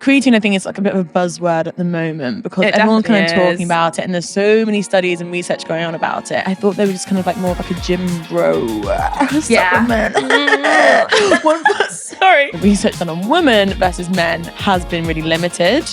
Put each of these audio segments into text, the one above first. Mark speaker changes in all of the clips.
Speaker 1: Creatine, I think, is like a bit of a buzzword at the moment because everyone's kind of talking about it, and there's so many studies and research going on about it. I thought they were just kind of like more of like a gym bro supplement. Sorry. The research done on women versus men has been really limited.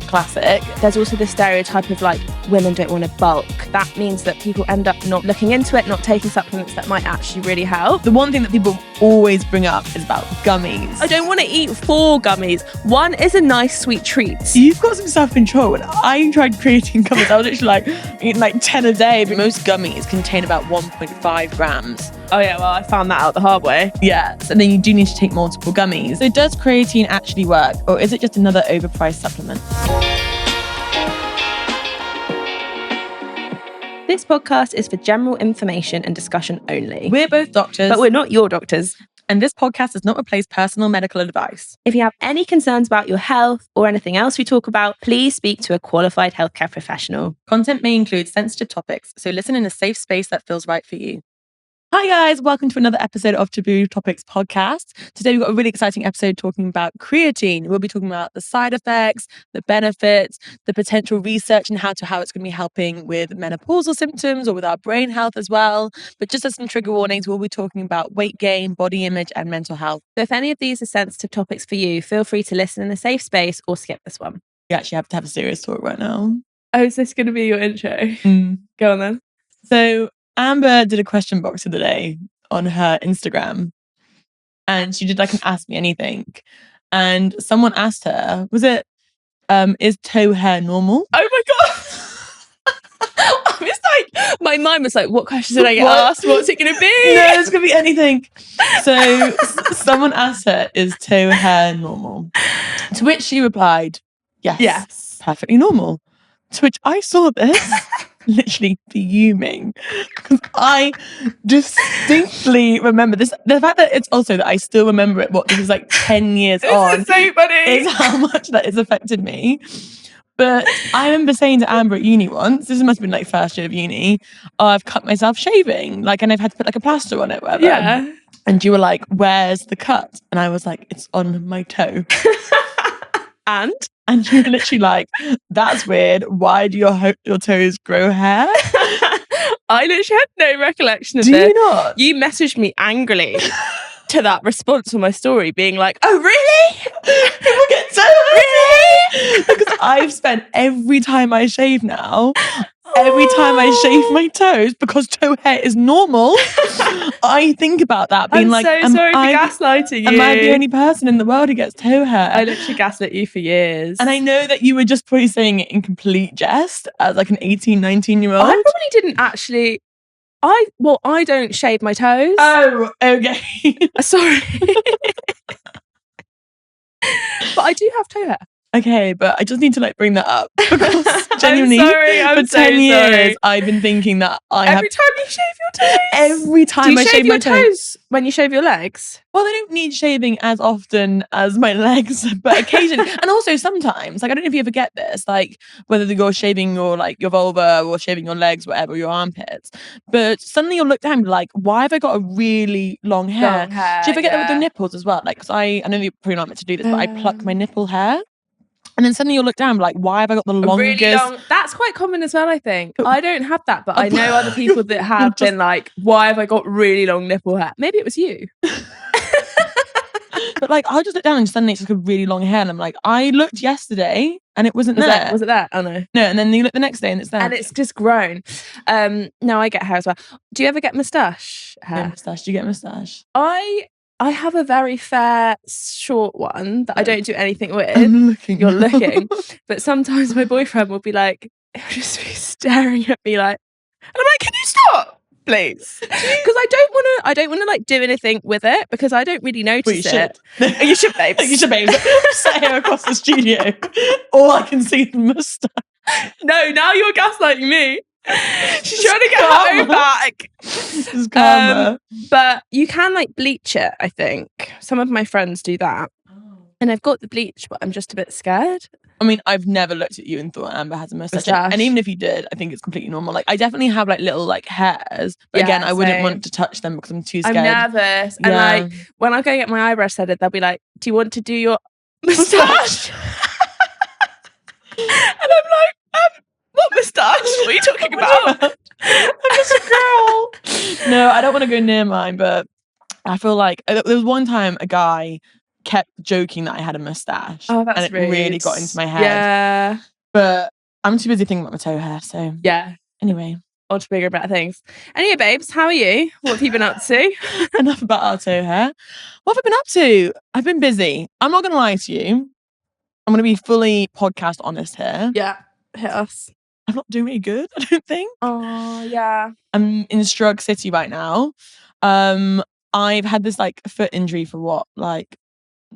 Speaker 1: Classic.
Speaker 2: There's also the stereotype of like women don't want to bulk. That means that people end up not looking into it, not taking supplements that might actually really help.
Speaker 1: The one thing that people always bring up is about gummies.
Speaker 2: I don't want to eat 4 gummies. One is a nice sweet treat.
Speaker 1: You've got some self-control. When I tried creatine gummies, I was literally like eating like 10 a day. But most gummies contain about 1.5 grams.
Speaker 2: Oh yeah, well I found that out the hard way.
Speaker 1: Yes, and then you do need to take multiple gummies. So does creatine actually work, or is it just another overpriced supplement?
Speaker 2: This podcast is for general information and discussion only.
Speaker 1: We're both doctors.
Speaker 2: But we're not your doctors.
Speaker 1: And this podcast does not replace personal medical advice.
Speaker 2: If you have any concerns about your health or anything else we talk about, please speak to a qualified healthcare professional.
Speaker 1: Content may include sensitive topics, so listen in a safe space that feels right for you. Hi guys, welcome to another episode of Taboo Topics podcast. Today we've got a really exciting episode talking about creatine. We'll be talking about the side effects, the benefits, the potential research and how it's going to be helping with menopausal symptoms or with our brain health as well. But just as some trigger warnings, we'll be talking about weight gain, body image and mental health.
Speaker 2: So if any of these are sensitive topics for you, feel free to listen in a safe space or skip this one.
Speaker 1: We actually have to have a serious talk right now.
Speaker 2: Oh, is this going to be your intro? Go on then.
Speaker 1: So Amber did a question box the other day on her Instagram and she did like an Ask Me Anything. And someone asked her, was it, is toe hair normal?
Speaker 2: Oh my God. I was like, my mind was like, what question did I get asked? What's it going to be?
Speaker 1: No, it's going to be anything. So someone asked her, is toe hair normal? To which she replied, yes. Perfectly normal. To which I saw this. Literally fuming because I distinctly remember this. The fact that it's also that I still remember it, what this is like 10 years on,
Speaker 2: is so funny.
Speaker 1: Is how much that has affected me. But I remember saying to Amber at uni once, this must have been like first year of uni, oh, I've cut myself shaving, like, and I've had to put like a plaster on it, whatever.
Speaker 2: Yeah.
Speaker 1: And you were like, where's the cut? And I was like, it's on my toe. And you were literally like, that's weird. Why do your toes grow hair?
Speaker 2: I literally had no recollection of
Speaker 1: this.
Speaker 2: Do
Speaker 1: you not?
Speaker 2: You messaged me angrily to that response on my story being like, oh, really?
Speaker 1: People get so really? Because I've spent every time I shave now, every time I shave my toes, because toe hair is normal, I think about that being
Speaker 2: I'm so sorry for gaslighting you.
Speaker 1: Am I the only person in the world who gets toe hair?
Speaker 2: I literally gaslit you for years.
Speaker 1: And I know that you were just probably saying it in complete jest as like an 18, 19-year-old.
Speaker 2: I probably didn't actually. I don't shave my toes.
Speaker 1: Oh, okay.
Speaker 2: Sorry. But I do have toe hair.
Speaker 1: Okay, but I just need to like bring that up because genuinely,
Speaker 2: I'm
Speaker 1: for 10 years, I've been thinking that
Speaker 2: every time you shave your toes.
Speaker 1: Every time I shave my toes.
Speaker 2: When you shave your legs?
Speaker 1: Well, they don't need shaving as often as my legs, but occasionally, and also sometimes, like I don't know if you ever get this, like whether you're shaving your like your vulva or shaving your legs, whatever, your armpits, but suddenly you'll look down and be like, why have I got a really long hair? Do you ever get that with your nipples as well? Like, because I know you're probably not meant to do this, but I pluck my nipple hair. And then suddenly you'll look down and be like, why have I got the longest?
Speaker 2: Really long. That's quite common as well, I think. I don't have that, but I know other people that have been like, why have I got really long nipple hair? Maybe it was you.
Speaker 1: But like, I'll just look down and suddenly it's like a really long hair. And I'm like, I looked yesterday and it wasn't there.
Speaker 2: Was it there? Oh no.
Speaker 1: No, and then you look the next day and it's there.
Speaker 2: And it's just grown. No, I get hair as well. Do you ever get moustache hair?
Speaker 1: Yeah, moustache. Do you get moustache?
Speaker 2: I have a very fair short one that I don't do anything with.
Speaker 1: I'm looking.
Speaker 2: You're looking. But sometimes my boyfriend will be like, he'll just be staring at me like, and I'm like, can you stop, please? Because I don't want to like do anything with it because I don't really notice it. You should, babes.
Speaker 1: You should, babes. I'm sat here across the studio. All I can see is moustache.
Speaker 2: No, now you're gaslighting me. She's trying to get her own back.
Speaker 1: This is karma.
Speaker 2: But you can like bleach it, I think. Some of my friends do that. And I've got the bleach, but I'm just a bit scared.
Speaker 1: I mean, I've never looked at you and thought Amber has a moustache. And even if you did, I think it's completely normal. Like, I definitely have like little like hairs. But again, I wouldn't want to touch them because I'm too scared.
Speaker 2: I'm nervous. And like, when I go get my eyebrows threaded, they'll be like, do you want to do your moustache? you talking about?
Speaker 1: I'm just a girl. No, I don't want to go near mine, but I feel like there was one time a guy kept joking that I had a mustache.
Speaker 2: Oh, that's
Speaker 1: and it
Speaker 2: rude.
Speaker 1: really got into my head.
Speaker 2: Yeah.
Speaker 1: But I'm too busy thinking about my toe hair, so
Speaker 2: Yeah.
Speaker 1: Anyway.
Speaker 2: On to bigger and better things. Anyway, babes, how are you? What have you been up to?
Speaker 1: Enough about our toe hair. What have I been up to? I've been busy. I'm not going to lie to you. I'm going to be fully podcast honest here.
Speaker 2: Yeah, hit us.
Speaker 1: I'm not doing really good, I don't think.
Speaker 2: Oh, yeah.
Speaker 1: I'm in Strug City right now. I've had this like foot injury for what? Like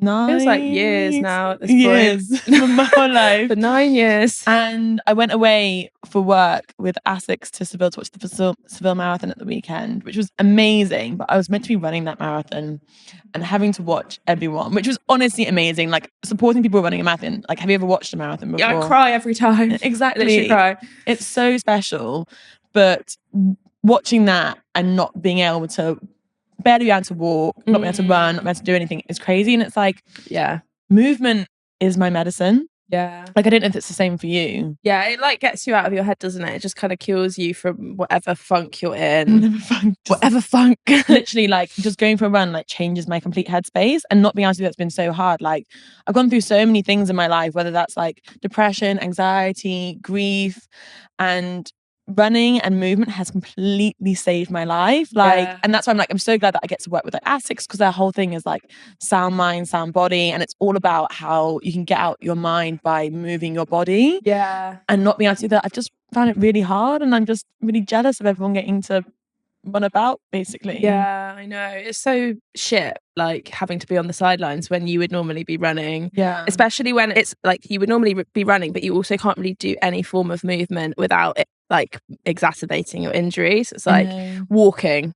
Speaker 1: 9
Speaker 2: Feels like years now at this
Speaker 1: years
Speaker 2: point.
Speaker 1: of my whole life.
Speaker 2: For 9 years.
Speaker 1: And I went away for work with Essex to Seville to watch the Seville Marathon at the weekend, which was amazing. But I was meant to be running that marathon and having to watch everyone, which was honestly amazing. Like supporting people running a marathon. Like, have you ever watched a marathon before?
Speaker 2: Yeah, I cry every time.
Speaker 1: Exactly.
Speaker 2: Literally cry.
Speaker 1: It's so special. But watching that and not being able to barely be able to walk, not be able to run, not be able to do anything is crazy. And it's like,
Speaker 2: yeah,
Speaker 1: movement is my medicine.
Speaker 2: Yeah.
Speaker 1: Like, I don't know if it's the same for you.
Speaker 2: Yeah, it like gets you out of your head, doesn't it? It just kind of cures you from whatever funk you're in. Whatever funk.
Speaker 1: Literally, like, just going for a run, like, changes my complete headspace. And not being able to do that's been so hard. Like, I've gone through so many things in my life, whether that's like depression, anxiety, grief, and running and movement has completely saved my life. Like, and that's why I'm so glad that I get to work with like Essex, because their whole thing is like sound mind, sound body, and it's all about how you can get out your mind by moving your body.
Speaker 2: Yeah.
Speaker 1: And not being able to do that, I've just found it really hard, and I'm just really jealous of everyone getting to run about, basically.
Speaker 2: Yeah, I know. It's so shit, like having to be on the sidelines when you would normally be running.
Speaker 1: Yeah.
Speaker 2: Especially when it's like you would normally be running, but you also can't really do any form of movement without it like exacerbating your injuries. It's like walking,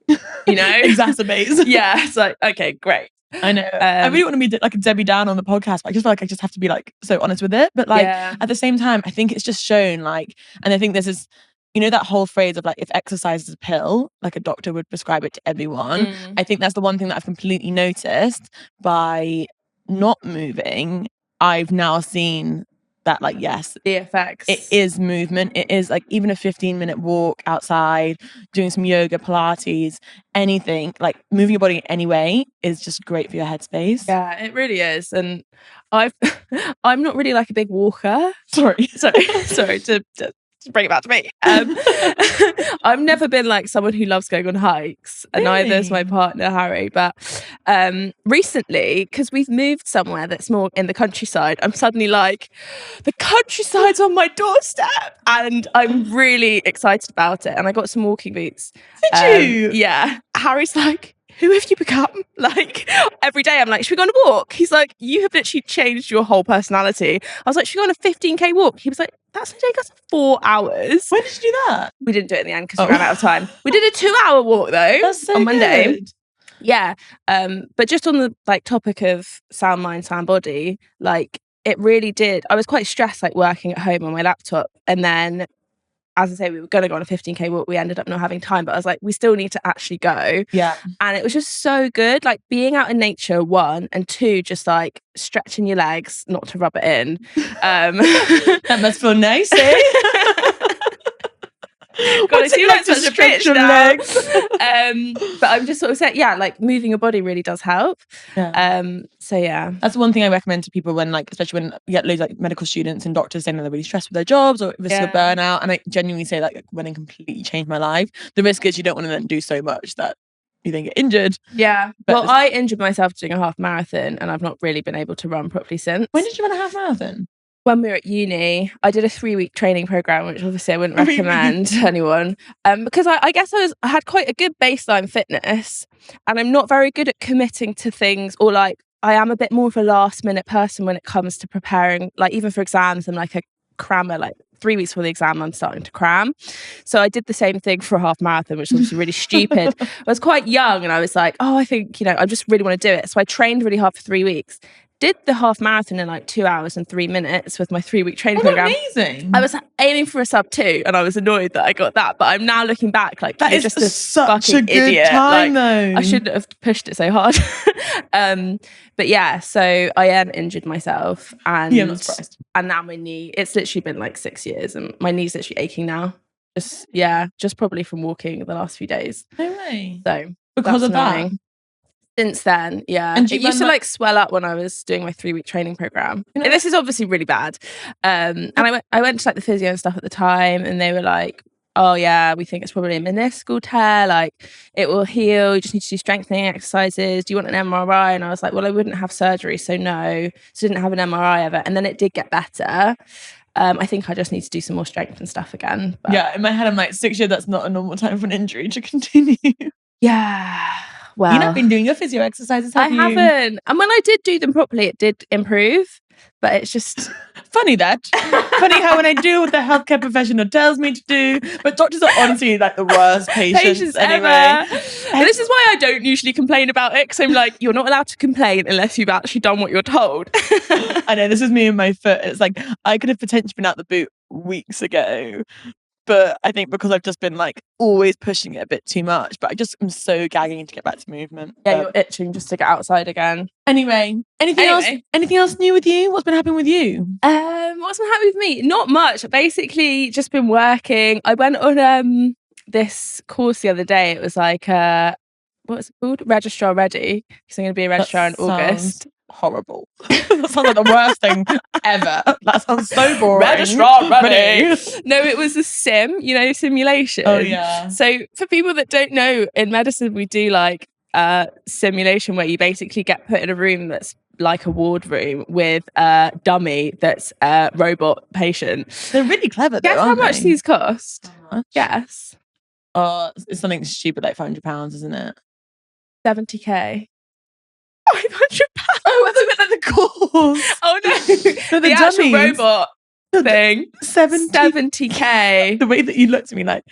Speaker 2: you know?
Speaker 1: Exacerbates.
Speaker 2: Yeah. It's like, okay, great.
Speaker 1: I know. I really want to be like a Debbie Down on the podcast, but I just feel like I just have to be like so honest with it. But like at the same time, I think it's just shown like, and I think this is, you know, that whole phrase of like, if exercise is a pill, like a doctor would prescribe it to everyone. I think that's the one thing that I've completely noticed by not moving. I've now seen that, like, yes,
Speaker 2: the effects.
Speaker 1: It is movement. It is like even a 15-minute walk outside, doing some yoga, Pilates, anything, like moving your body anyway is just great for your headspace.
Speaker 2: Yeah, it really is. And I'm not really like a big walker.
Speaker 1: Sorry
Speaker 2: to bring it back to me. I've never been like someone who loves going on hikes, and neither is my partner Harry. But recently, because we've moved somewhere that's more in the countryside, I'm suddenly like, the countryside's on my doorstep, and I'm really excited about it. And I got some walking boots.
Speaker 1: Did you?
Speaker 2: Yeah. Harry's like, who have you become? Like, every day I'm like, should we go on a walk? He's like, you have literally changed your whole personality. I was like, should we go on a 15k walk? He was like, that's going to take us 4 hours.
Speaker 1: When did you do that?
Speaker 2: We didn't do it in the end because we ran out of time. We did a 2-hour walk though.
Speaker 1: That's so
Speaker 2: on Monday.
Speaker 1: Good.
Speaker 2: Yeah. But just on the like topic of sound mind, sound body, like it really did. I was quite stressed, like working at home on my laptop, and then, as I say, we were going to go on a 15k walk. We ended up not having time, but I was like, we still need to actually go.
Speaker 1: Yeah.
Speaker 2: And it was just so good. Like being out in nature, 1, and 2, just like stretching your legs, not to rub it in.
Speaker 1: That must feel nice, eh?
Speaker 2: God, I feel like such a bitch now. But I'm just sort of saying, yeah, like moving your body really does help.
Speaker 1: Yeah.
Speaker 2: So yeah,
Speaker 1: that's one thing I recommend to people when, like, especially when you get loads of like medical students and doctors saying that they're really stressed with their jobs or risk of burnout. And I genuinely say like running completely changed my life. The risk is you don't want to then do so much that you then get injured.
Speaker 2: Yeah. But I injured myself doing a half marathon, and I've not really been able to run properly since.
Speaker 1: When did you run a half marathon?
Speaker 2: When we were at uni, I did a 3-week training program, which obviously I wouldn't recommend to anyone, because I guess I had quite a good baseline fitness, and I'm not very good at committing to things, or like I am a bit more of a last minute person when it comes to preparing, like even for exams. I'm like a crammer, like 3 weeks before the exam I'm starting to cram. So I did the same thing for a half marathon, which was obviously really stupid. I was quite young and I was like, oh, I think, you know, I just really want to do it. So I trained really hard for 3 weeks. did the half marathon in like 2 hours and 3 minutes with my 3-week training program.
Speaker 1: Amazing.
Speaker 2: I was aiming for a sub 2 and I was annoyed that I got that. But I'm now looking back like,
Speaker 1: that
Speaker 2: you're
Speaker 1: is
Speaker 2: just a
Speaker 1: such a
Speaker 2: fucking
Speaker 1: good
Speaker 2: idiot.
Speaker 1: time,
Speaker 2: Like,
Speaker 1: though.
Speaker 2: I shouldn't have pushed it so hard. But yeah, so I injured myself and,
Speaker 1: yeah, I'm not surprised.
Speaker 2: And now my knee, it's literally been like 6 years and my knee's literally aching now. Just probably from walking the last few days.
Speaker 1: No way.
Speaker 2: So
Speaker 1: because of
Speaker 2: annoying.
Speaker 1: that.
Speaker 2: Since then, yeah.
Speaker 1: And
Speaker 2: it used to like swell up when I was doing my 3-week training program.
Speaker 1: You know,
Speaker 2: and this is obviously really bad. And I went to like the physio and stuff at the time, and they were like, oh yeah, we think it's probably a meniscal tear, like it will heal, you just need to do strengthening exercises. Do you want an MRI? And I was like, well, I wouldn't have surgery, so no. So I didn't have an MRI ever. And then it did get better. I think I just need to do some more strength and stuff again. But
Speaker 1: yeah, in my head, I'm like, 6 years, that's not a normal time for an injury to continue.
Speaker 2: Yeah. Well,
Speaker 1: you've not been doing your physio exercises, have you?
Speaker 2: I haven't. And when I did do them properly, it did improve. But it's just
Speaker 1: funny funny how when I do what the healthcare professional tells me to do, but doctors are honestly like the worst patients anyway.
Speaker 2: And this is why I don't usually complain about it, because I'm like, you're not allowed to complain unless you've actually done what you're told.
Speaker 1: I know, this is me and my foot. It's like I could have potentially been out the boot weeks ago, but I think because I've just been like always pushing it a bit too much, but I just am so gagging to get back to movement.
Speaker 2: Yeah, you're itching just to get outside again.
Speaker 1: Anyway, anything else new with you? What's been happening with you?
Speaker 2: What's been happening with me? Not much. Basically, just been working. I went on this course the other day. It was like what's it called? Registrar Ready. Because I'm going to be a registrar in August.
Speaker 1: Horrible. That sounds like the worst thing ever. That sounds so boring.
Speaker 2: Registrar Ready. No, it was a simulation.
Speaker 1: Oh yeah.
Speaker 2: So for people that don't know, in medicine we do like simulation where you basically get put in a room that's like a ward room with a dummy that's a robot patient.
Speaker 1: They're really clever though.
Speaker 2: Guess how much these cost?
Speaker 1: How much?
Speaker 2: Guess.
Speaker 1: It's something stupid like £500, isn't it?
Speaker 2: 70k. £500.
Speaker 1: Oh, I thought the course.
Speaker 2: Oh no, the actual robot thing. 70k.
Speaker 1: The way that you looked at me like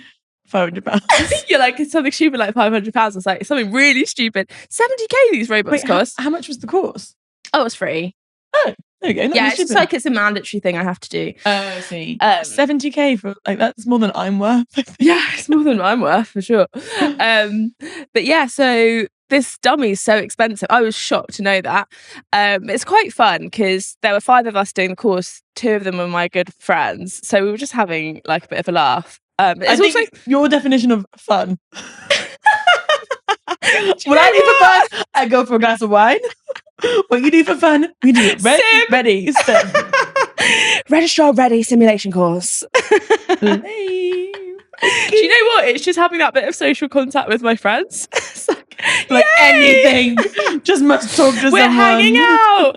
Speaker 1: £500.
Speaker 2: You're like, it's something stupid like £500. It's like it's something really stupid. 70k these robots cost.
Speaker 1: How much was the course?
Speaker 2: Oh, it was free.
Speaker 1: Oh, there you go.
Speaker 2: Yeah, it's just like it's a mandatory thing I have to do.
Speaker 1: Oh, I see. 70k for like that's more than I'm worth.
Speaker 2: Yeah, it's more than I'm worth for sure. But yeah, so this dummy is so expensive. I was shocked to know that. It's quite fun because there were 5 of us doing the course. 2 of them were my good friends, so we were just having like a bit of a laugh.
Speaker 1: It's also your definition of fun. What I do for fun, I go for a glass of wine. What you do for fun, we do it. Ready.
Speaker 2: Registrar Ready simulation course. Do you know what? It's just having that bit of social contact with my friends. It's
Speaker 1: like anything, just must talk to someone.
Speaker 2: We're hanging out.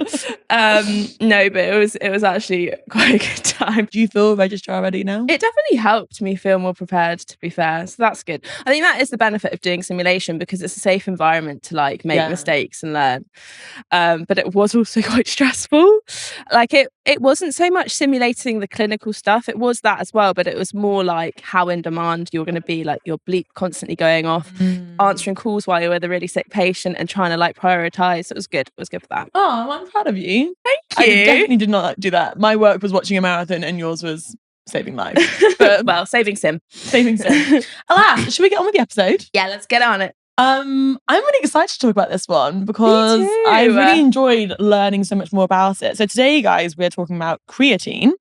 Speaker 2: No, but it was actually quite a good time.
Speaker 1: Do you feel registrar ready now?
Speaker 2: It definitely helped me feel more prepared, to be fair. So that's good. I think that is the benefit of doing simulation because it's a safe environment to like make mistakes and learn. But it was also quite stressful. Like it wasn't so much simulating the clinical stuff. It was that as well, but it was more like how in demand you're going to be, like your bleep constantly going off, answering calls while you're with a really sick patient and trying to like prioritize. So it was good. It was good for that.
Speaker 1: Oh, well, I'm proud of you.
Speaker 2: Thank you.
Speaker 1: I definitely did not do that. My work was watching a marathon and yours was saving lives. But
Speaker 2: well, saving sim.
Speaker 1: Alas, should we get on with the episode?
Speaker 2: Yeah, let's get on it.
Speaker 1: I'm really excited to talk about this one because I really enjoyed learning so much more about it. So today, guys, we're talking about creatine.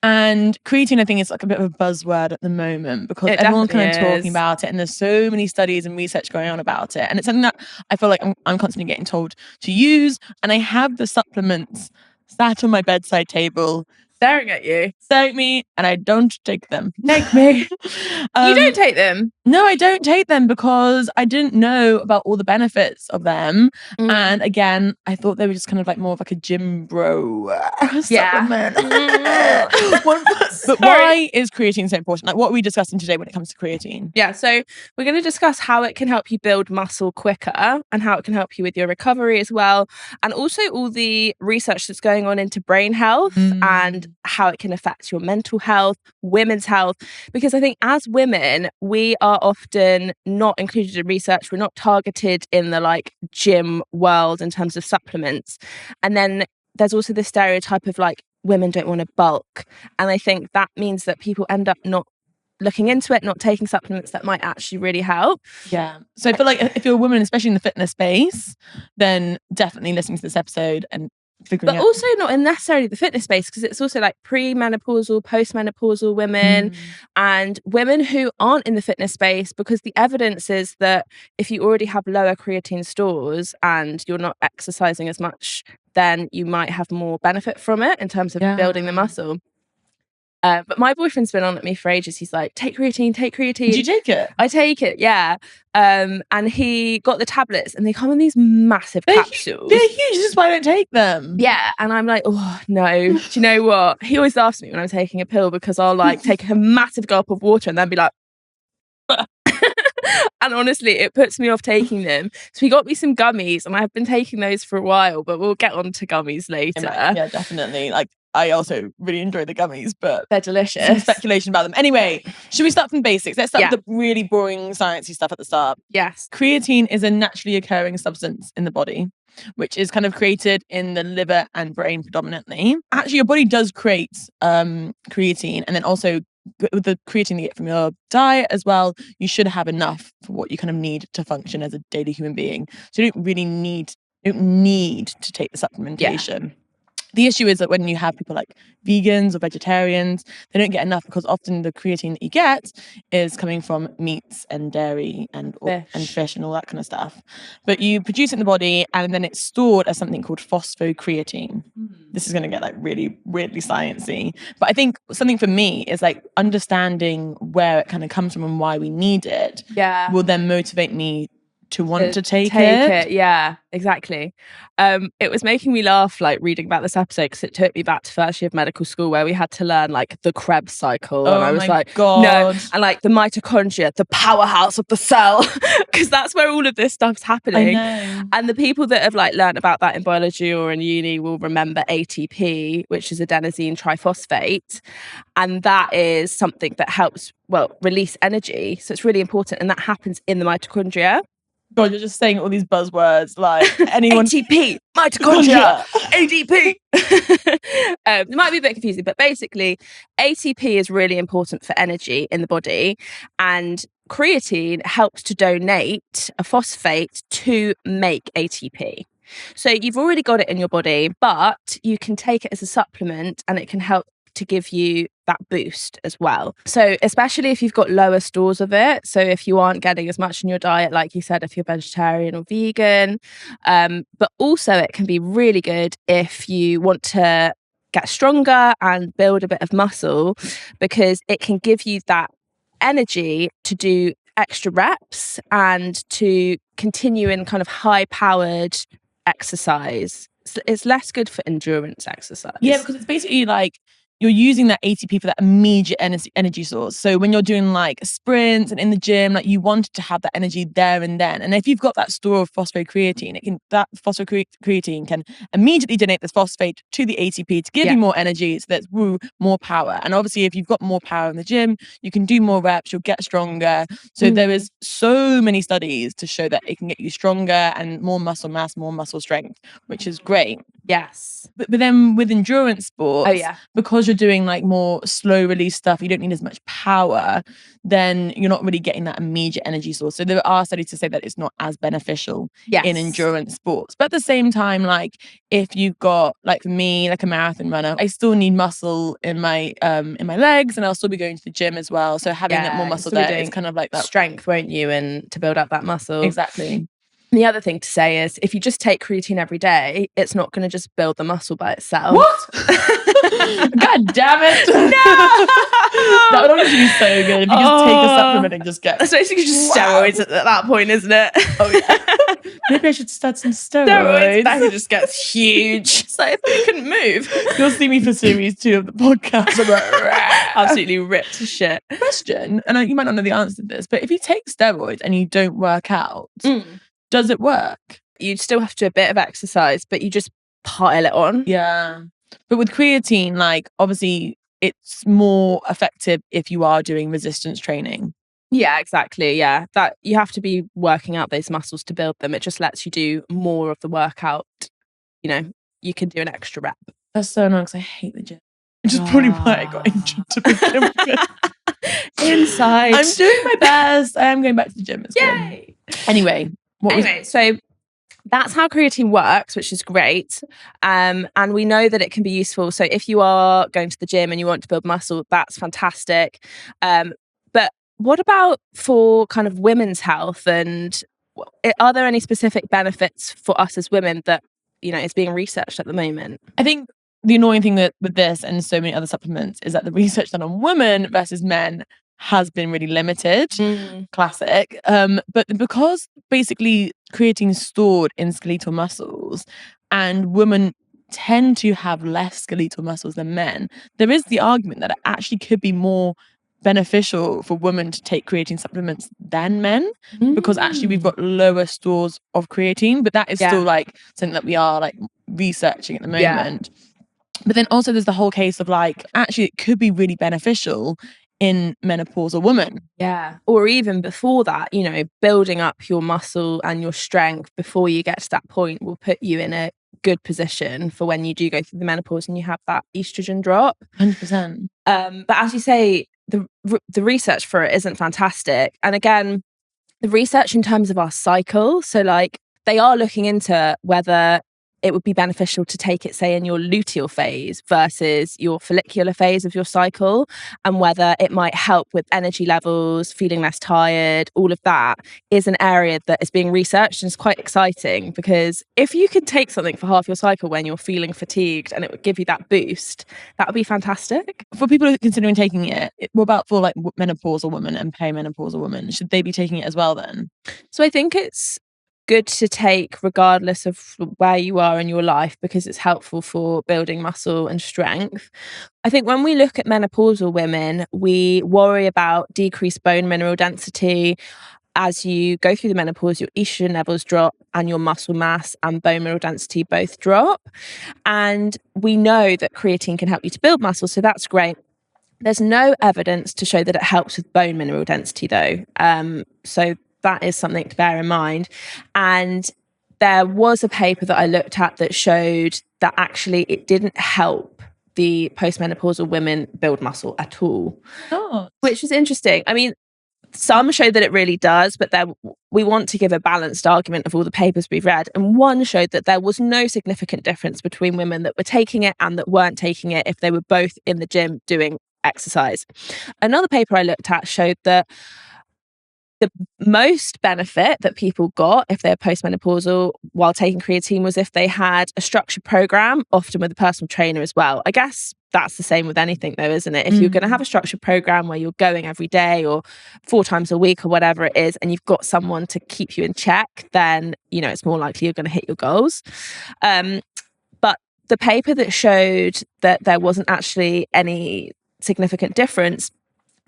Speaker 1: And creatine, I think, is like a bit of a buzzword at the moment because everyone's kind of talking about it, and there's so many studies and research going on about it, and it's something that I feel like I'm constantly getting told to use. And I have the supplements sat on my bedside table,
Speaker 2: staring at you,
Speaker 1: staring at me, and I don't take them.
Speaker 2: Take me. You don't take them?
Speaker 1: No, I don't take them because I didn't know about all the benefits of them. And again, I thought they were just kind of like more of like a gym bro supplement. But why is creatine so important? Like, what are we discussing today when it comes to creatine?
Speaker 2: Yeah, so we're going to discuss how it can help you build muscle quicker and how it can help you with your recovery as well. And also all the research that's going on into brain health and how it can affect your mental health, women's health. Because I think as women, we are are often not included in research. We're not targeted in the like gym world in terms of supplements. And then there's also the stereotype of like women don't want to bulk. And I think that means that people end up not looking into it, not taking supplements that might actually really help.
Speaker 1: Yeah. So I feel like if you're a woman, especially in the fitness space, then definitely listening to this episode and figuring
Speaker 2: but
Speaker 1: out.
Speaker 2: Also not in necessarily the fitness space, because it's also like pre-menopausal, post-menopausal women and women who aren't in the fitness space, because the evidence is that if you already have lower creatine stores and you're not exercising as much, then you might have more benefit from it in terms of building the muscle. But my boyfriend's been on at me for ages. He's like, take creatine, take creatine.
Speaker 1: Did you take it?
Speaker 2: I take it, yeah. And he got the tablets and they come in these massive capsules.
Speaker 1: They're huge. This is why I don't take them.
Speaker 2: Yeah. And I'm like, oh, no. Do you know what? He always laughs at me when I'm taking a pill, because I'll like take a massive gulp of water and then be like, and honestly, it puts me off taking them. So he got me some gummies and I've been taking those for a while, but we'll get on to gummies later.
Speaker 1: Yeah, definitely. Like, I also really enjoy the gummies, but
Speaker 2: they're delicious.
Speaker 1: Some speculation about them. Anyway, should we start from basics? Let's start with the really boring sciencey stuff at the start.
Speaker 2: Yes.
Speaker 1: Creatine is a naturally occurring substance in the body, which is kind of created in the liver and brain predominantly. Actually, your body does create creatine, and then also with the creatine you get from your diet as well, you should have enough for what you kind of need to function as a daily human being. So you don't really need to take the supplementation. Yeah. The issue is that when you have people like vegans or vegetarians, they don't get enough, because often the creatine that you get is coming from meats and dairy and fish and all that kind of stuff. But you produce it in the body and then it's stored as something called phosphocreatine. This is going to get like really weirdly sciencey. But I think something for me is like understanding where it kind of comes from and why we need it will then motivate me to want to take it.
Speaker 2: Yeah, exactly. It was making me laugh like reading about this episode, because it took me back to first year of medical school where we had to learn like the Krebs cycle. And I was like,
Speaker 1: God.
Speaker 2: No. And like the mitochondria, the powerhouse of the cell, because that's where all of this stuff's happening. And the people that have like learned about that in biology or in uni will remember ATP, which is adenosine triphosphate. And that is something that helps, release energy. So it's really important. And that happens in the mitochondria.
Speaker 1: God, you're just saying all these buzzwords like anyone.
Speaker 2: ATP, mitochondria, ADP. It might be a bit confusing, but basically ATP is really important for energy in the body, and creatine helps to donate a phosphate to make ATP. So you've already got it in your body, but you can take it as a supplement and it can help to give you that boost as well. So especially if you've got lower stores of it, so if you aren't getting as much in your diet, like you said, if you're vegetarian or vegan, but also it can be really good if you want to get stronger and build a bit of muscle, because it can give you that energy to do extra reps and to continue in kind of high powered exercise. It's less good for endurance exercise.
Speaker 1: Yeah, because it's basically like you're using that ATP for that immediate energy source. So when you're doing like sprints and in the gym, like you want to have that energy there and then. And if you've got that store of phosphocreatine, that phosphocreatine can immediately donate this phosphate to the ATP to give you more energy, so that's more power. And obviously, if you've got more power in the gym, you can do more reps, you'll get stronger. So there is so many studies to show that it can get you stronger and more muscle mass, more muscle strength, which is great.
Speaker 2: Yes.
Speaker 1: But then with endurance sports, because you're doing like more slow release stuff, you don't need as much power, then you're not really getting that immediate energy source. So there are studies to say that it's not as beneficial in endurance sports. But at the same time, like if you've got, like for me, like a marathon runner, I still need muscle in my legs, and I'll still be going to the gym as well. So having that more muscle there is kind of like that
Speaker 2: strength, won't you, and to build up that muscle.
Speaker 1: Exactly.
Speaker 2: The other thing to say is if you just take creatine every day, it's not going to just build the muscle by itself.
Speaker 1: What? God damn it.
Speaker 2: No!
Speaker 1: That would honestly be so good if you just take a supplement and just get...
Speaker 2: That's basically just steroids at that point, isn't it?
Speaker 1: Oh, yeah. Maybe I should start some steroids.
Speaker 2: Becca just gets huge. It's like, I thought you couldn't move.
Speaker 1: You'll see me for series 2 of the podcast. I'm like,
Speaker 2: absolutely ripped to shit.
Speaker 1: Question, and you might not know the answer to this, but if you take steroids and you don't work out... does it work?
Speaker 2: You'd still have to do a bit of exercise, but you just pile it on.
Speaker 1: Yeah. But with creatine, like obviously it's more effective if you are doing resistance training.
Speaker 2: Yeah, exactly. Yeah, that you have to be working out those muscles to build them. It just lets you do more of the workout. You know, you can do an extra rep.
Speaker 1: That's so annoying because I hate the gym. Which is probably why I got injured to begin with.
Speaker 2: Inside.
Speaker 1: I'm doing my best. I am going back to the gym. It's
Speaker 2: Yay!
Speaker 1: good. Anyway,
Speaker 2: so that's how creatine works, which is great. And we know that it can be useful. So if you are going to the gym and you want to build muscle, that's fantastic. But what about for kind of women's health? And are there any specific benefits for us as women that, is being researched at the moment?
Speaker 1: I think the annoying thing with this and so many other supplements is that the research done on women versus men has been really limited. Classic. But because basically creatine is stored in skeletal muscles and women tend to have less skeletal muscles than men, there is the argument that it actually could be more beneficial for women to take creatine supplements than men because actually we've got lower stores of creatine, but that is still like something that we are like researching at the moment. But then also there's the whole case of like actually it could be really beneficial in menopausal women.
Speaker 2: Yeah. Or even before that, building up your muscle and your strength before you get to that point will put you in a good position for when you do go through the menopause and you have that estrogen drop.
Speaker 1: 100%.
Speaker 2: But as you say, the research for it isn't fantastic. And again, the research in terms of our cycle, so like they are looking into whether it would be beneficial to take it, say, in your luteal phase versus your follicular phase of your cycle, and whether it might help with energy levels, feeling less tired, all of that is an area that is being researched and is quite exciting because if you could take something for half your cycle when you're feeling fatigued and it would give you that boost, that would be fantastic.
Speaker 1: For people who are considering taking it, what about for like menopausal women and perimenopausal women? Should they be taking it as well then?
Speaker 2: So I think it's good to take regardless of where you are in your life because it's helpful for building muscle and strength. I think when we look at menopausal women, we worry about decreased bone mineral density. As you go through the menopause, your estrogen levels drop and your muscle mass and bone mineral density both drop. And we know that creatine can help you to build muscle, so that's great. There's no evidence to show that it helps with bone mineral density though. So that is something to bear in mind. And there was a paper that I looked at that showed that actually it didn't help the postmenopausal women build muscle at all, which is interesting. I mean, some show that it really does, but then we want to give a balanced argument of all the papers we've read. And one showed that there was no significant difference between women that were taking it and that weren't taking it if they were both in the gym doing exercise. Another paper I looked at showed that the most benefit that people got if they're postmenopausal while taking creatine was if they had a structured program, often with a personal trainer as well. I guess that's the same with anything though, isn't it? If you're going to have a structured program where you're going every day or 4 times a week or whatever it is, and you've got someone to keep you in check, then, it's more likely you're going to hit your goals. But the paper that showed that there wasn't actually any significant difference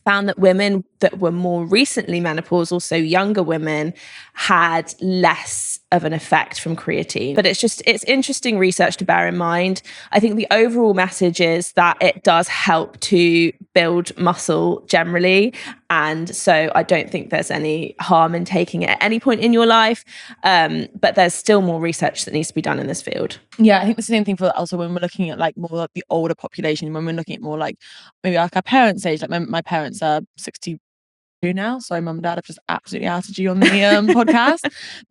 Speaker 2: found that women that were more recently menopausal, so younger women, had less of an effect from creatine. But it's interesting research to bear in mind. I think the overall message is that it does help to build muscle generally. And so I don't think there's any harm in taking it at any point in your life. But there's still more research that needs to be done in this field.
Speaker 1: Yeah, I think it's the same thing for also when we're looking at like more like the older population, when we're looking at more like maybe like our parents' age, like my parents are 62 now. Sorry, mum and dad, I've just absolutely outed you on the podcast.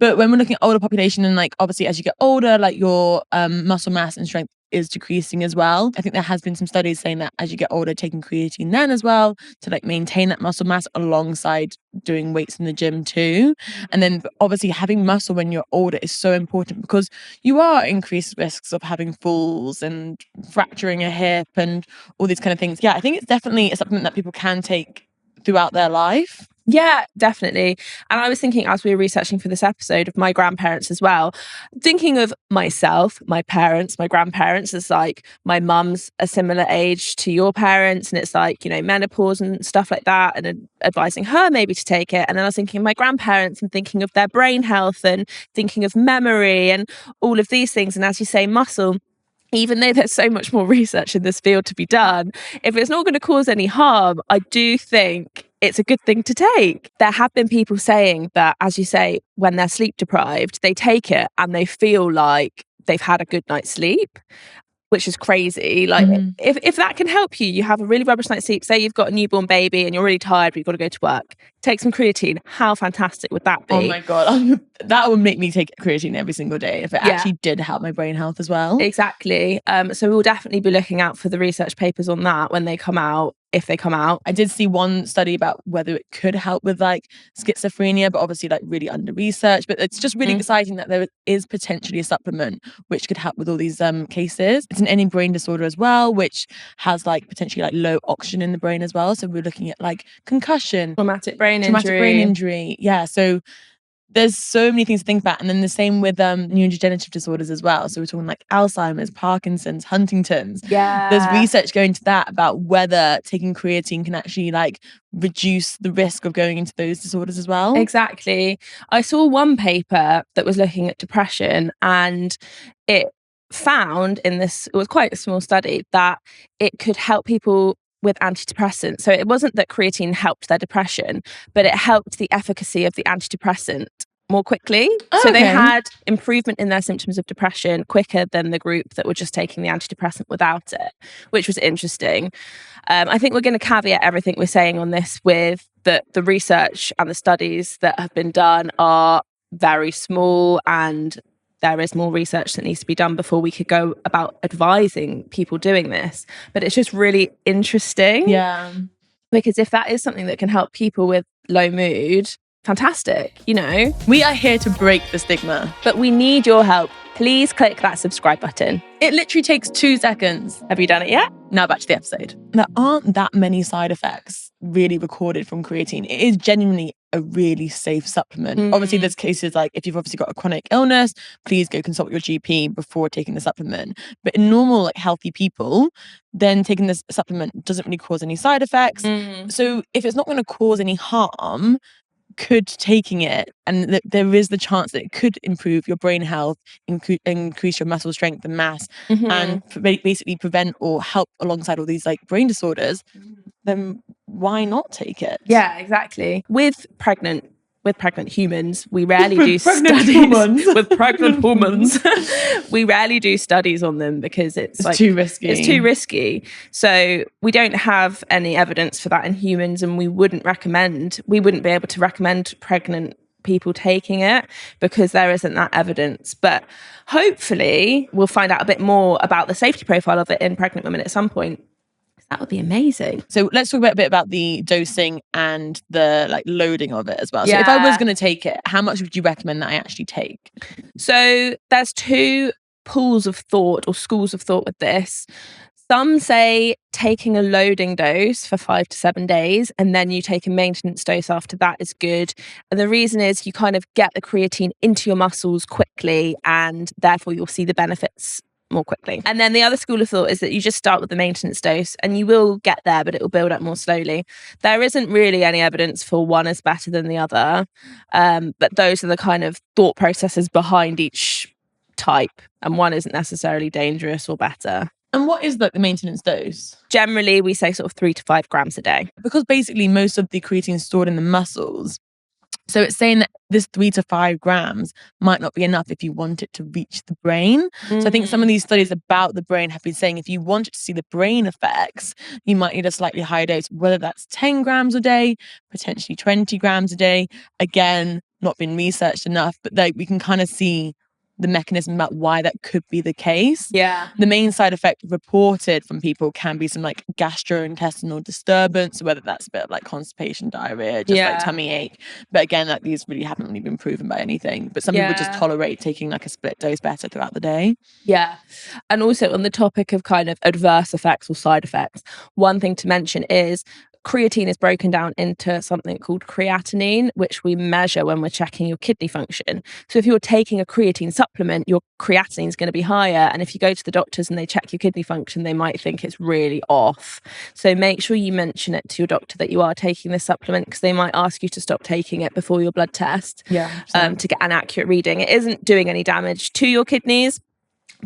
Speaker 1: But when we're looking at older population and like obviously as you get older, like your muscle mass and strength is decreasing as well. I think there has been some studies saying that as you get older, taking creatine then as well to like maintain that muscle mass alongside doing weights in the gym too. And then obviously having muscle when you're older is so important because you are increased risks of having falls and fracturing a hip and all these kind of things. Yeah, I think it's definitely a supplement that people can take throughout their life.
Speaker 2: Yeah, definitely. And I was thinking as we were researching for this episode of my grandparents as well, thinking of myself, my parents, my grandparents, as like my mum's a similar age to your parents. And it's like, menopause and stuff like that and advising her maybe to take it. And then I was thinking of my grandparents and thinking of their brain health and thinking of memory and all of these things. And as you say, muscle, even though there's so much more research in this field to be done, if it's not going to cause any harm, I do think it's a good thing to take. There have been people saying that, as you say, when they're sleep deprived, they take it and they feel like they've had a good night's sleep, which is crazy. Like, if that can help you, you have a really rubbish night's sleep, say you've got a newborn baby and you're really tired, but you've got to go to work, take some creatine. How fantastic would that be?
Speaker 1: Oh my God. That would make me take creatine every single day if it actually did help my brain health as well.
Speaker 2: Exactly. So we'll definitely be looking out for the research papers on that when they come out, if they come out.
Speaker 1: I did see one study about whether it could help with like schizophrenia, but obviously like really under research. But it's just really exciting that there is potentially a supplement which could help with all these cases. It's an any brain disorder as well, which has like potentially like low oxygen in the brain as well. So we're looking at like concussion,
Speaker 2: traumatic brain injury.
Speaker 1: Yeah. So there's so many things to think about. And then the same with neurodegenerative disorders as well. So we're talking like Alzheimer's, Parkinson's, Huntington's.
Speaker 2: Yeah.
Speaker 1: There's research going to that about whether taking creatine can actually like reduce the risk of going into those disorders as well.
Speaker 2: Exactly. I saw one paper that was looking at depression, and it found in this, it was quite a small study, that it could help people with antidepressants. So it wasn't that creatine helped their depression, but it helped the efficacy of the antidepressant more quickly. So they had improvement in their symptoms of depression quicker than the group that were just taking the antidepressant without it, which was interesting. I think we're going to caveat everything we're saying on this with that the research and the studies that have been done are very small, and there is more research that needs to be done before we could go about advising people doing this. But it's just really interesting.
Speaker 1: Yeah.
Speaker 2: Because if that is something that can help people with low mood, fantastic, you know.
Speaker 1: We are here to break the stigma.
Speaker 2: But we need your help. Please click that subscribe button.
Speaker 1: It literally takes 2 seconds.
Speaker 2: Have you done it yet?
Speaker 1: Now back to the episode. There aren't that many side effects really recorded from creatine. It is genuinely a really safe supplement. Obviously, there's cases like if you've obviously got a chronic illness, please go consult your GP before taking the supplement. But in normal, like healthy people, then taking this supplement doesn't really cause any side effects. So if it's not going to cause any harm, could taking it, and there is the chance that it could improve your brain health, increase your muscle strength and mass, and basically prevent or help alongside all these like brain disorders, then why not take it?
Speaker 2: Yeah, exactly. With pregnant humans, we rarely do studies with pregnant humans. We rarely do studies on them because it's like
Speaker 1: too risky.
Speaker 2: It's too risky. So we don't have any evidence for that in humans, and we wouldn't be able to recommend pregnant people taking it because there isn't that evidence. But hopefully we'll find out a bit more about the safety profile of it in pregnant women at some point. That would be amazing.
Speaker 1: So let's talk a bit about the dosing and the like loading of it as well. So if I was going to take it, how much would you recommend that I actually take?
Speaker 2: So there's 2 pools of thought or schools of thought with this. Some say taking a loading dose for 5 to 7 days and then you take a maintenance dose after that is good. And the reason is you kind of get the creatine into your muscles quickly, and therefore you'll see the benefits more quickly. And then the other school of thought is that you just start with the maintenance dose and you will get there, but it will build up more slowly. There isn't really any evidence for one is better than the other, but those are the kind of thought processes behind each type, and one isn't necessarily dangerous or better.
Speaker 1: And what is like the maintenance dose?
Speaker 2: Generally, we say sort of 3 to 5 grams a day.
Speaker 1: Because basically most of the creatine is stored in the muscles. So it's saying that this 3 to 5 grams might not be enough if you want it to reach the brain. So I think some of these studies about the brain have been saying if you wanted to see the brain effects, you might need a slightly higher dose, whether that's 10 grams a day, potentially 20 grams a day. Again, not been researched enough, but like we can kind of see the mechanism about why that could be the case.
Speaker 2: Yeah.
Speaker 1: The main side effect reported from people can be some like gastrointestinal disturbance, whether that's a bit of like constipation, diarrhea, just like tummy ache. But again, like these really haven't really been proven by anything. But some people just tolerate taking like a split dose better throughout the day.
Speaker 2: Yeah. And also on the topic of kind of adverse effects or side effects, one thing to mention is creatine is broken down into something called creatinine, which we measure when we're checking your kidney function. So if you're taking a creatine supplement, your creatinine is going to be higher. And if you go to the doctors and they check your kidney function, they might think it's really off. So make sure you mention it to your doctor that you are taking this supplement, because they might ask you to stop taking it before your blood test to get an accurate reading. It isn't doing any damage to your kidneys,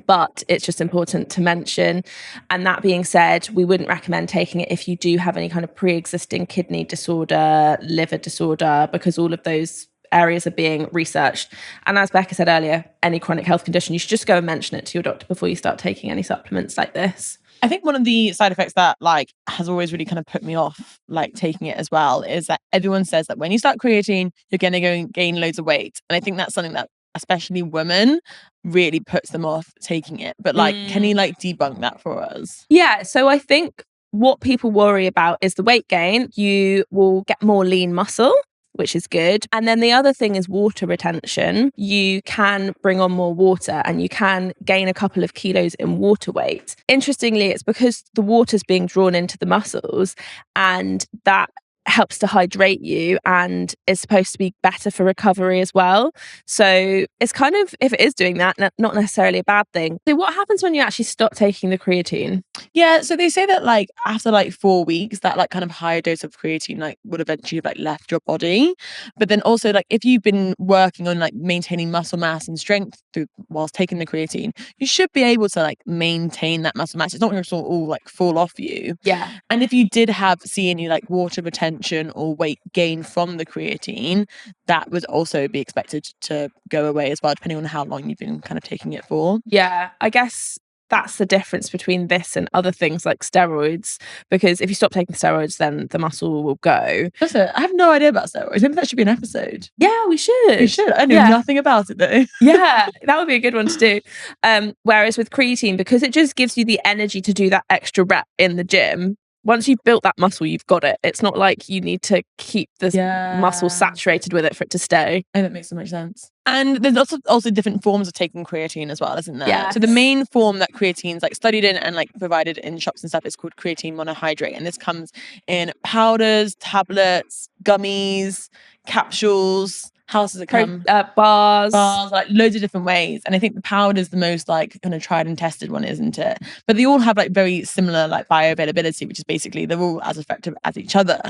Speaker 2: but it's just important to mention. And that being said, we wouldn't recommend taking it if you do have any kind of pre-existing kidney disorder, liver disorder, because all of those areas are being researched. And as Becca said earlier, any chronic health condition, you should just go and mention it to your doctor before you start taking any supplements like this.
Speaker 1: I think one of the side effects that like has always really kind of put me off like taking it as well is that everyone says that when you start creatine, you're going to go and gain loads of weight. And I think that's something that especially women really puts them off taking it. But like, can you like debunk that for us?
Speaker 2: Yeah. So I think what people worry about is the weight gain. You will get more lean muscle, which is good. And then the other thing is water retention. You can bring on more water and you can gain a couple of kilos in water weight. Interestingly, it's because the water's being drawn into the muscles, and that helps to hydrate you and is supposed to be better for recovery as well. So it's kind of, if it is doing that, not necessarily a bad thing. So what happens when you actually stop taking the creatine?
Speaker 1: Yeah, so they say that like after like 4 weeks, that like kind of higher dose of creatine like would eventually like left your body. But then also like if you've been working on like maintaining muscle mass and strength whilst taking the creatine, you should be able to like maintain that muscle mass. It's not going to all like fall off you.
Speaker 2: Yeah.
Speaker 1: And if you did see any like water retention or weight gain from the creatine, that would also be expected to go away as well, depending on how long you've been kind of taking it for.
Speaker 2: Yeah, I guess that's the difference between this and other things like steroids, because if you stop taking steroids, then the muscle will go.
Speaker 1: That's it. I have no idea about steroids. Maybe that should be an episode.
Speaker 2: Yeah, we should.
Speaker 1: We should. I know nothing about it though.
Speaker 2: Yeah, that would be a good one to do. Whereas with creatine, because it just gives you the energy to do that extra rep in the gym, once you've built that muscle, you've got it. It's not like you need to keep this muscle saturated with it for it to stay.
Speaker 1: Oh, that makes so much sense. And there's also different forms of taking creatine as well, isn't there?
Speaker 2: Yeah.
Speaker 1: So the main form that creatine's like studied in and like provided in shops and stuff is called creatine monohydrate. And this comes in powders, tablets, gummies, capsules. How else does it come?
Speaker 2: Bars,
Speaker 1: like loads of different ways. And I think the powder is the most like kind of tried and tested one, isn't it? But they all have like very similar like bioavailability, which is basically they're all as effective as each other.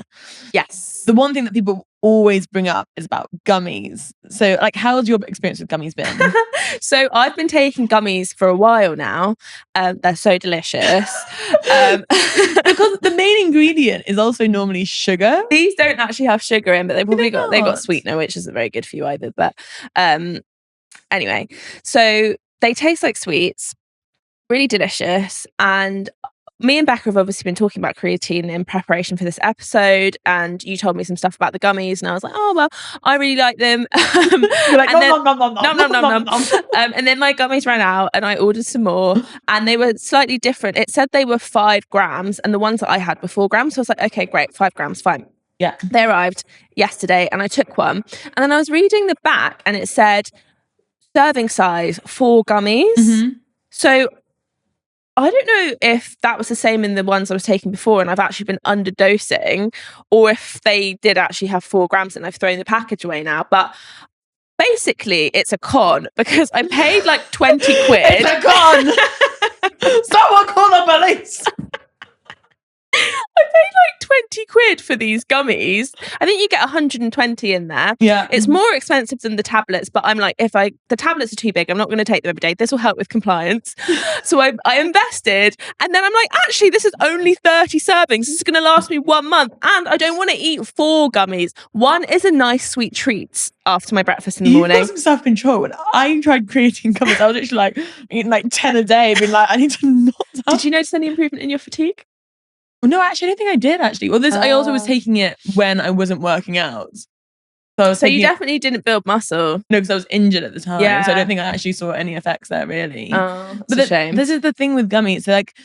Speaker 2: Yes.
Speaker 1: The one thing that people always bring up is about gummies. So like, how's your experience with gummies been?
Speaker 2: So I've been taking gummies for a while now. They're so delicious.
Speaker 1: Because the main ingredient is also normally sugar.
Speaker 2: These don't actually have sugar in, but they got sweetener, which isn't very good for you either. But anyway, so they taste like sweets, really delicious. And me and Becca have obviously been talking about creatine in preparation for this episode, and you told me some stuff about the gummies, and I was like, oh well, I really like them.
Speaker 1: You're like, nom.
Speaker 2: And then my gummies ran out, and I ordered some more, and they were slightly different. It said they were 5 grams, and the ones that I had were 4 grams. So I was like, okay, great, 5 grams, fine.
Speaker 1: Yeah.
Speaker 2: They arrived yesterday, and I took one, and then I was reading the back, and it said serving size 4 gummies.
Speaker 1: Mm-hmm.
Speaker 2: So I don't know if that was the same in the ones I was taking before and I've actually been underdosing, or if they did actually have 4 grams and I've thrown the package away now. But basically, it's a con because I paid like 20 quid.
Speaker 1: It's a con! Someone call the police!
Speaker 2: I paid like 20 quid for these gummies. I think you get 120 in there.
Speaker 1: Yeah.
Speaker 2: It's more expensive than the tablets, but I'm like, the tablets are too big, I'm not going to take them every day. This will help with compliance. So I invested, and then I'm like, actually, this is only 30 servings. This is going to last me 1 month, and I don't want to eat 4 gummies. One is a nice sweet treat after my breakfast in the morning.
Speaker 1: You've got some self-control. When I tried creatine gummies, I was actually like eating like 10 a day, being like, I need to not have...
Speaker 2: Did you notice any improvement in your fatigue?
Speaker 1: No, actually, I don't think I did actually. Well, I also was taking it when I wasn't working out. So
Speaker 2: you definitely didn't build muscle.
Speaker 1: No, because I was injured at the time.
Speaker 2: Yeah.
Speaker 1: So I don't think I actually saw any effects there really.
Speaker 2: Oh, that's a shame.
Speaker 1: This is the thing with gummies. So like,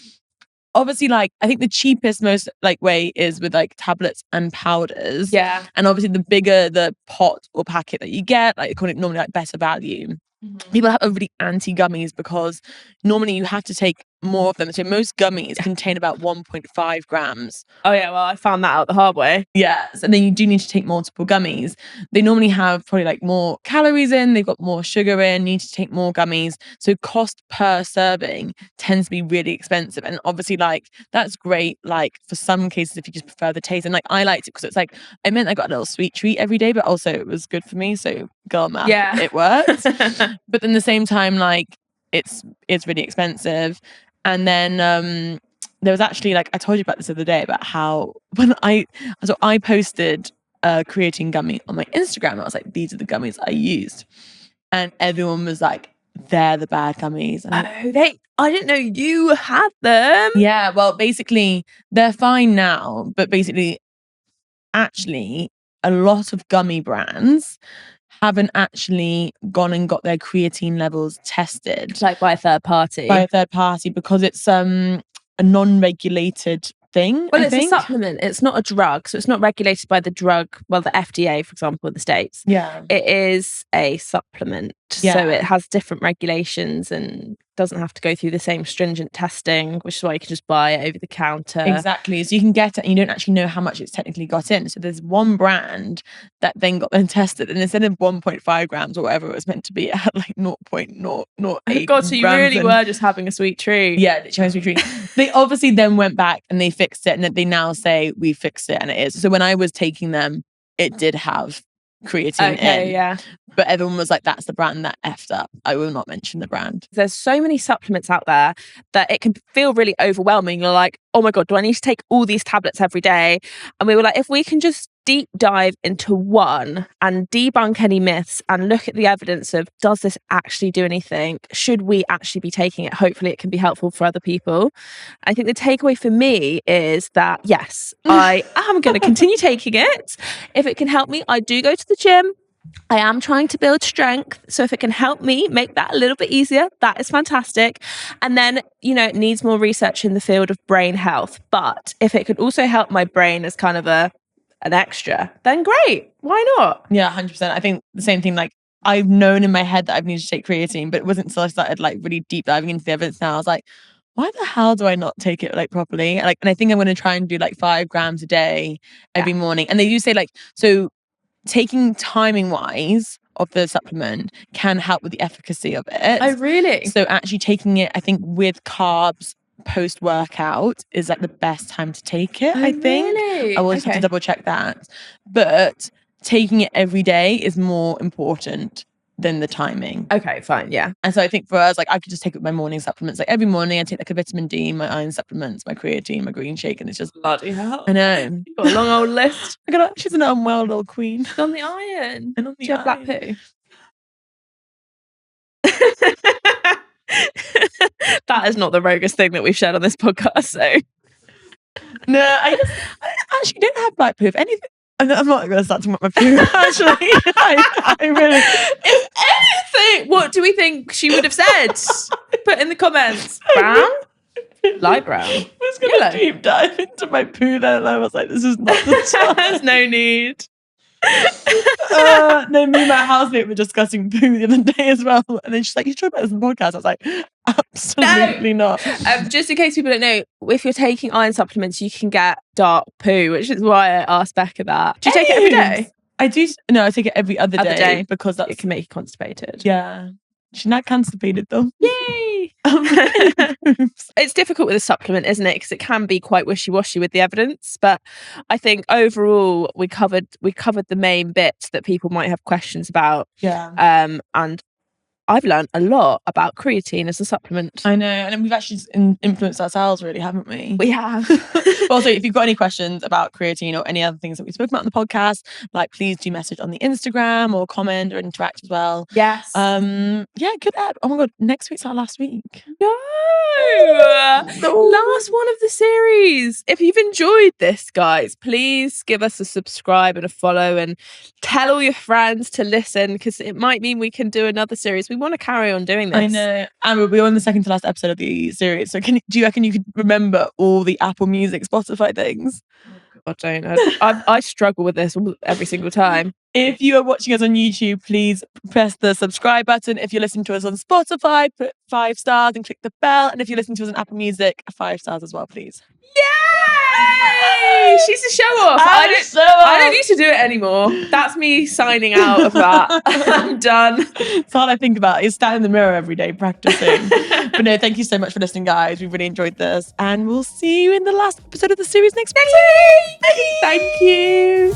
Speaker 1: obviously, like I think the cheapest, most like way is with like tablets and powders.
Speaker 2: Yeah.
Speaker 1: And obviously the bigger the pot or packet that you get, like they call it normally like better value. Mm-hmm. People are really anti-gummies because normally you have to take more of them. So most gummies contain about 1.5 grams.
Speaker 2: Oh yeah, well I found that out the hard way.
Speaker 1: Yes, and then you do need to take multiple gummies. They normally have probably like more calories in, they've got more sugar in, need to take more gummies. So cost per serving tends to be really expensive. And obviously like that's great like for some cases if you just prefer the taste. And like I liked it because it's like I meant I got a little sweet treat every day, but also it was good for me. So girl math, it worked. But then at the same time like it's really expensive. And then there was actually, like, I told you about this the other day about how when I posted a creatine gummy on my Instagram. I was like, these are the gummies I used, and everyone was like, they're the bad gummies. And
Speaker 2: I didn't know you had them.
Speaker 1: yeah, well, basically they're fine now, but basically, actually, a lot of gummy brands haven't actually gone and got their creatine levels tested,
Speaker 2: like by a third party.
Speaker 1: Because it's a non-regulated thing.
Speaker 2: Well, it's a supplement. It's not a drug, so it's not regulated by the FDA, for example, in the States.
Speaker 1: Yeah,
Speaker 2: it is a supplement, so it has different regulations and doesn't have to go through the same stringent testing, which is why you can just buy it over the counter.
Speaker 1: Exactly. So you can get it and you don't actually know how much it's technically got in. So there's one brand that then got them tested, and instead of 1.5 grams or whatever it was meant to be, it had like 0.008
Speaker 2: God, so you really were just having a sweet treat.
Speaker 1: Yeah, literally a sweet treat. They obviously then went back and they fixed it, and they now say we fixed it, and it is. So when I was taking them, it did have creatine in.
Speaker 2: Yeah.
Speaker 1: But everyone was like, that's the brand that effed up. I will not mention the brand.
Speaker 2: There's so many supplements out there that it can feel really overwhelming. You're like, oh my God, do I need to take all these tablets every day? And we were like, if we can just deep dive into one and debunk any myths and look at the evidence of, does this actually do anything? Should we actually be taking it? Hopefully it can be helpful for other people. I think the takeaway for me is that, yes, I am going to continue taking it. If it can help me, I do go to the gym. I am trying to build strength. So if it can help me make that a little bit easier, that is fantastic. And then, it needs more research in the field of brain health. But if it could also help my brain as kind of an extra, then great. Why not?
Speaker 1: Yeah, 100%. I think the same thing, like, I've known in my head that I've needed to take creatine, but it wasn't until I started like really deep diving into the evidence now. I was like, why the hell do I not take it like properly? And I think I'm going to try and do like 5 grams a day every morning. And they do say, like, so taking timing wise of the supplement can help with the efficacy of it.
Speaker 2: Oh, really?
Speaker 1: So actually taking it, I think, with carbs post workout is like the best time to take it. I think.
Speaker 2: Really?
Speaker 1: I will have to double check that. But taking it every day is more important than the timing.
Speaker 2: Okay, fine, yeah.
Speaker 1: And so I think for us, like, I could just take it with my morning supplements. Like every morning I take like a vitamin D, my iron supplements, my creatine, my green shake, and it's just
Speaker 2: bloody hell.
Speaker 1: I know.
Speaker 2: You've got a long old list.
Speaker 1: She's an unwell little queen.
Speaker 2: She's on the iron.
Speaker 1: And on the
Speaker 2: Do you have black poo? That is not the roguish thing that we've shared on this podcast, so.
Speaker 1: No, I actually don't have black poo. If anything, I'm not going to start talking about my poo, actually. I really...
Speaker 2: If anything, what do we think she would have said? Put in the comments. Brown? Light brown.
Speaker 1: I was going to deep dive into my poo then, and I was like, this is not the time.
Speaker 2: There's no need.
Speaker 1: No, me and my housemate were discussing poo the other day as well, and then she's like, you should talk about this in the podcast. I was like, absolutely not.
Speaker 2: Just in case people don't know, if you're taking iron supplements, you can get dark poo, which is why I asked Becca that. Do you take it every day?
Speaker 1: I do. No, I take it every other day because it
Speaker 2: can make you constipated.
Speaker 1: Yeah, she's not constipated though.
Speaker 2: Yay! It's difficult with a supplement, isn't it? Because it can be quite wishy-washy with the evidence. But I think overall we covered the main bits that people might have questions about.
Speaker 1: Yeah.
Speaker 2: And I've learned a lot about creatine as a supplement.
Speaker 1: I know, and we've actually influenced ourselves, really, haven't we?
Speaker 2: We have.
Speaker 1: Also, if you've got any questions about creatine or any other things that we spoke about on the podcast, like, please do message on the Instagram or comment or interact as well.
Speaker 2: Yes.
Speaker 1: Yeah, good ad. Oh my God, next week's our last week.
Speaker 2: No. Last one of the series. If you've enjoyed this, guys, please give us a subscribe and a follow and tell all your friends to listen, because it might mean we can do another series. We want to carry on doing this.
Speaker 1: I know. And we'll be on the second to last episode of the series. So do you reckon you could remember all the Apple Music, Spotify things?
Speaker 2: I don't know. I struggle with this every single time.
Speaker 1: If you are watching us on YouTube, please press the subscribe button. If you're listening to us on Spotify, put 5 stars and click the bell. And if you're listening to us on Apple Music, 5 stars as well, please.
Speaker 2: Yay! She's a show off. I don't need to do it anymore. That's me signing out of that. I'm done.
Speaker 1: It's all I think about is stand in the mirror every day practicing. But no, thank you so much for listening, guys. We really enjoyed this. And we'll see you in the last episode of the series next week.
Speaker 2: Thank you.